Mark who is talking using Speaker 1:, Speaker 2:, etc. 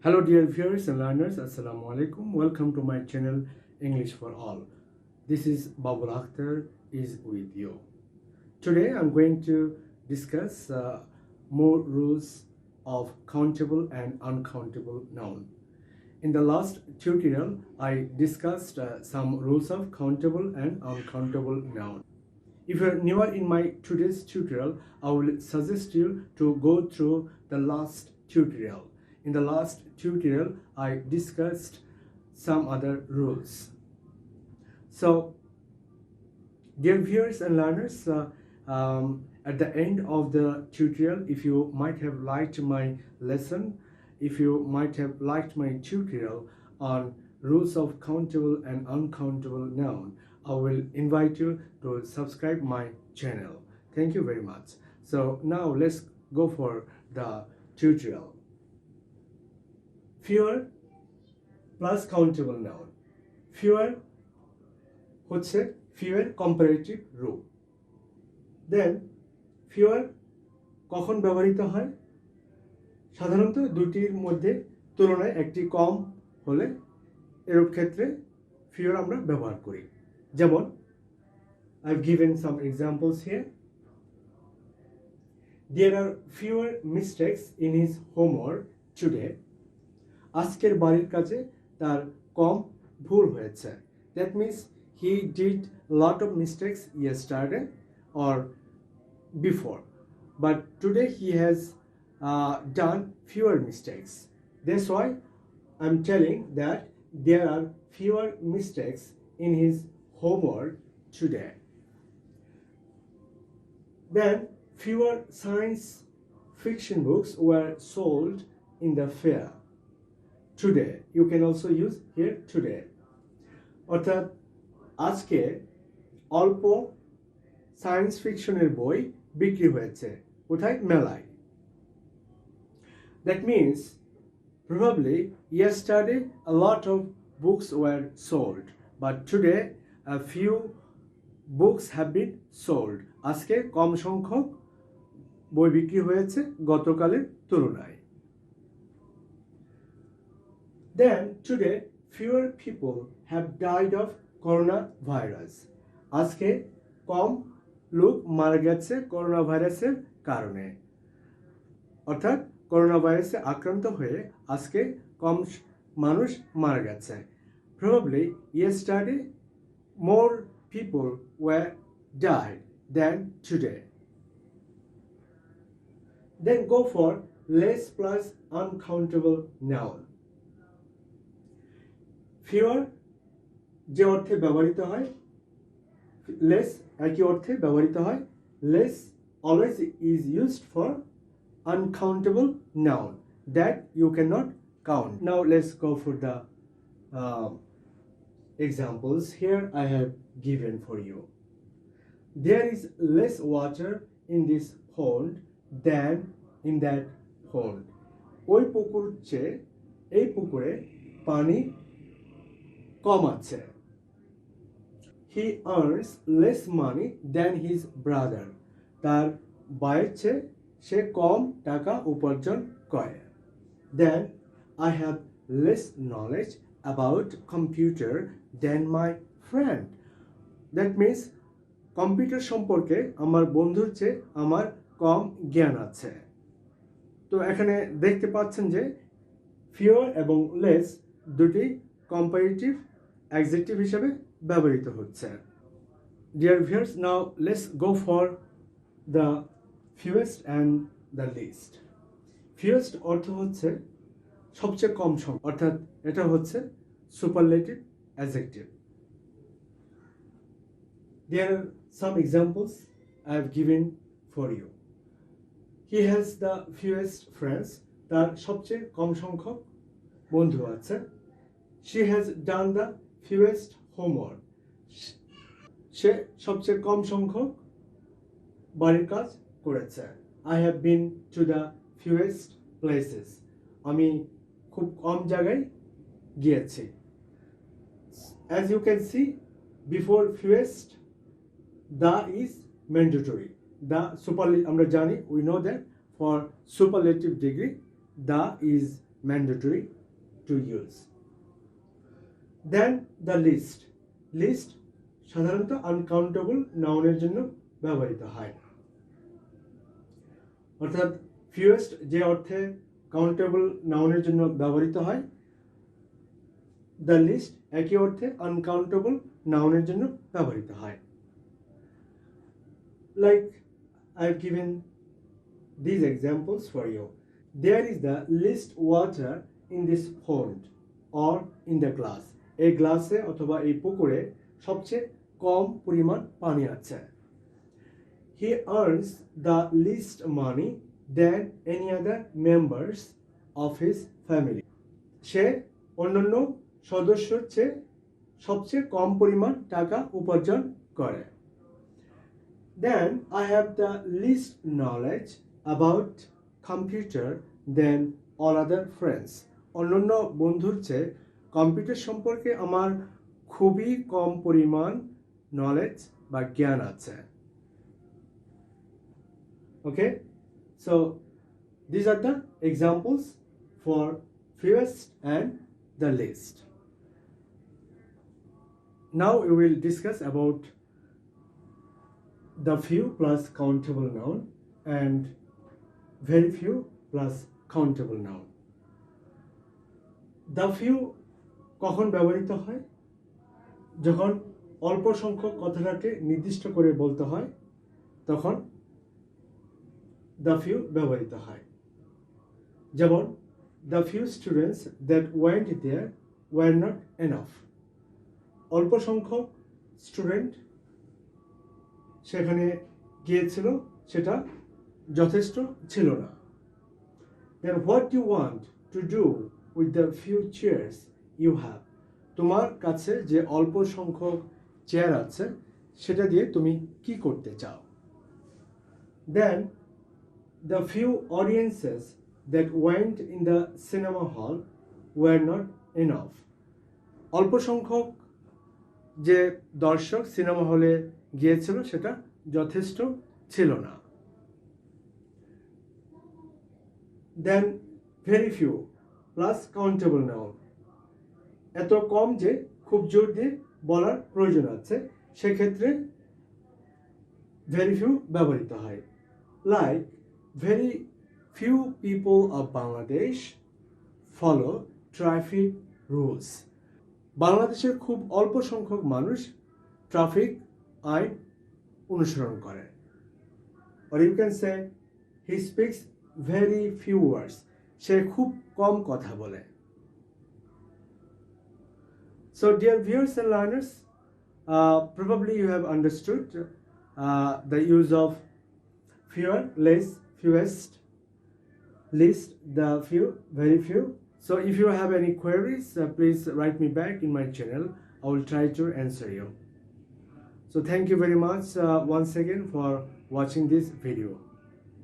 Speaker 1: Hello dear viewers and learners, Assalamu alaikum. Welcome to my channel English for All. This is Babul Akhtar is with you. Today I'm going to discuss more rules of countable and uncountable noun. In the last tutorial, I discussed some rules of countable and uncountable noun. If you're newer in my today's tutorial, I will suggest you to go through the last tutorial. In the last tutorial, I discussed some other rules. So, dear viewers and learners, at the end of the tutorial, if you might have liked my lesson, if you might have liked my tutorial on rules of countable and uncountable noun, I will invite you to subscribe my channel. Thank you very much. So now let's go for the tutorial. Fewer plus countable noun. Fewer হচ্ছে fewer comparative rule. Then fewer কখন ব্যবহৃত হয়? সাধারণত দুটির মধ্যে তুলনায় একটি কম হলে এরূপ ক্ষেত্রে fewer আমরা ব্যবহার করি। যেমন I've given some examples here. There are fewer mistakes in his homework today. আজকের বাড়ির কাজে তার কম ভুল হয়েছে। That means he did a lot of mistakes yesterday or before, but today he has done fewer mistakes. That's why I'm telling that there are fewer mistakes in his homework today. Then fewer science fiction books were sold in the fair. Today, you can also use here today. অর্থাৎ আজকে অল্প science ফিকশনের বই বিক্রি হয়েছে কোথায় মেলায় That means probably yesterday a lot of books were sold, but today a few books have been sold. আজকে কম সংখ্যক বই বিক্রি হয়েছে গতকালের তুলনায় Then today fewer people have died of coronavirus. আজকে কম লোক মারা গেছে করোনা ভাইরাসের কারণে অর্থাৎ করোনা ভাইরাসে আক্রান্ত হয়ে আজকে কম মানুষ মারা গেছে Probably yesterday more people were died than today. Then go for less plus uncountable noun. Fewer যে অর্থে ব্যবহৃত হয় less একই অর্থে ব্যবহৃত হয় less always is used for uncountable noun that you cannot count. Now let's go for the examples here I have given for you. There is less water in this pond than in that pond. ওই পুকুর চেয়ে এই পুকুরে পানি কম আছে He earns less money than his brother. তার ভাইয়ের চেয়ে সে কম টাকা উপার্জন করে Then I have less knowledge about computer than my friend. That means computer সম্পর্কে আমার বন্ধুর চেয়ে আমার কম জ্ঞান আছে তো এখানে দেখতে পাচ্ছেন যে fewer এবং less দুটি comparative adjective হিসেবে ব্যবহৃত হচ্ছে Dear viewers, now let's go for the fewest and the least. Fewest অর্থ হচ্ছে সবচেয়ে কম সংখ্যক অর্থাৎ এটা হচ্ছে superlative adjective. There are some examples I have given for you. He has the fewest friends. তার সবচেয়ে কম সংখ্যক বন্ধু আছে She has done the fewest homework. সে সবচেয়ে কম সংখ্যক বাড়ির কাজ করেছে I have been to the fewest places. আমি খুব কম জায়গায় গিয়েছি As you can see, before fewest, the is mandatory. The superlative আমরা জানি we know that for superlative degree the is mandatory to use. Then the list. List সাধারণত uncountable নাউনের জন্য ব্যবহৃত হয়। অর্থাৎ fewest যে অর্থে countable নাউনের জন্য ব্যবহৃত হয়, the least একই অর্থে uncountable নাউনের জন্য ব্যবহৃত হয়। Like I've given these examples for you. There is the least water in this pond or in the glass. এই গ্লাসে অথবা এই পুকুরে সবচেয়ে কম পরিমাণ পানি আছে। He earns the least money than any other members of his family. সে অন্যান্য সদস্যর চেয়ে সবচেয়ে কম পরিমাণ টাকা উপার্জন করে। Then I have the least knowledge about computer than all other friends. অন্যান্য বন্ধুর চেয়ে কম্পিউটার সম্পর্কে আমার খুবই কম পরিমাণ নলেজ বা জ্ঞান আছে। Okay, so these are the examples for fewest and the least. Now we will discuss about the few plus countable noun and very few plus countable noun. The few কখন ব্যবহৃত হয়? যখন অল্প সংখ্যক কথাটাকে নির্দিষ্ট করে বলতে হয় তখন the few ব্যবহৃত হয়। যেমন the few students that went there were not enough. অল্প সংখ্যক স্টুডেন্ট সেখানে গিয়েছিল, সেটা যথেষ্ট ছিল না। Then what do you want to do with the few chairs you have? তোমার কাছে যে অল্প সংখ্যক চেয়ার আছে সেটা দিয়ে তুমি কি করতে চাও? Then the few audiences that went in the cinema hall were not enough. অল্প সংখ্যক যে দর্শক সিনেমা হলে গিয়েছিল সেটা যথেষ্ট ছিল না। Then very few plus countable noun. এত কম যে খুব জোর দিয়ে বলার প্রয়োজন আছে, সেক্ষেত্রে very few ব্যবহৃত হয়। Like very few people of Bangladesh follow traffic rules. বাংলাদেশের খুব অল্প সংখ্যক মানুষ ট্রাফিক আইন অনুসরণ করে। Or you can say he speaks very few words. সে খুব কম কথা বলে। So dear viewers and learners, probably you have understood the use of fewer, less, fewest, least, the few, very few. So if you have any queries, please write me back in my channel. I will try to answer you. So thank you very much once again for watching this video.